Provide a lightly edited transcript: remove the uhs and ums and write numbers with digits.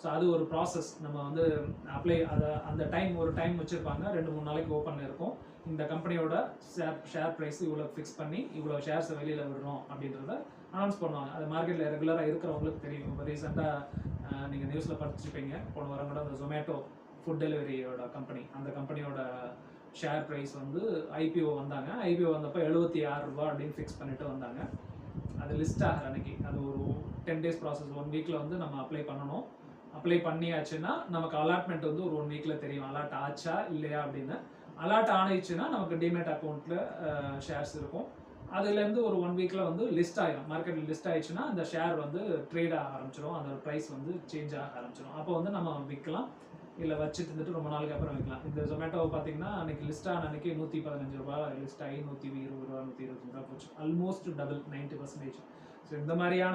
So அது ஒரு process. நம்ம வந்து அப்ளை அந்த டைம் ஒரு டைம் வச்சுருப்பாங்க, 2-3 நாளைக்கு ஓப்பனில் இருக்கும். இந்த கம்பெனியோட ஷேர் ப்ரைஸ் இவ்வளோ ஃபிக்ஸ் பண்ணி இவ்வளோ ஷேர்ஸை வெளியில் விடுறோம் அப்படின்றத அனௌன்ஸ் பண்ணுவாங்க. அது மார்க்கெட்டில் ரெகுலராக இருக்கிறவங்களுக்கு தெரியும். இப்போ ரீசெண்டாக நீங்கள் நியூஸில் படிச்சிருப்பீங்க, போன வாரம் கூட அந்த ஜொமேட்டோ ஃபுட் டெலிவரியோட கம்பெனி, அந்த கம்பெனியோட ஷேர் ப்ரைஸ் வந்து ஐபிஓ வந்தாங்க. ஐபிஓ வந்தப்போ 76 ரூபா அப்படின்னு ஃபிக்ஸ் பண்ணிட்டு வந்தாங்க. அது லிஸ்ட் ஆகிற அன்னைக்கு, அது ஒரு 10 days ப்ராசஸ், 1 வீக்கில் வந்து நம்ம அப்ளை பண்ணணும். அப்ளை பண்ணியாச்சுன்னா நமக்கு அலாட்மெண்ட் வந்து ஒரு 1 வீக்கில் தெரியும், அலாட் ஆச்சா இல்லையா அப்படின்னு. அலாட் ஆனிச்சுன்னா நமக்கு டிமேட் அக்கௌண்ட்டில் ஷேர்ஸ் இருக்கும். அதுலேருந்து ஒரு 1 வீக்கில் வந்து லிஸ்ட் ஆகிடும், மார்க்கெட்டில் லிஸ்ட் ஆயிடுச்சுன்னா அந்த ஷேர் வந்து ட்ரேட் ஆக ஆரம்பிச்சிடும், அந்த ப்ரைஸ் வந்து சேஞ்ச் ஆக ஆரம்பிச்சிடும். அப்போ வந்து நம்ம விற்கலாம், இல்லை வச்சுட்டு இருந்துட்டு ரொம்ப நாளுக்கு அப்புறம் விற்கலாம். இந்த ஜொமேட்டோவை பார்த்தீங்கன்னா அன்றைக்கி லிஸ்ட் ஆன அன்றைக்கி 115 ரூபா லிஸ்ட் ஆகி 120 ரூபா 125 ரூபா போச்சு. Almost double, 90%. ஸோ இந்த மாதிரியான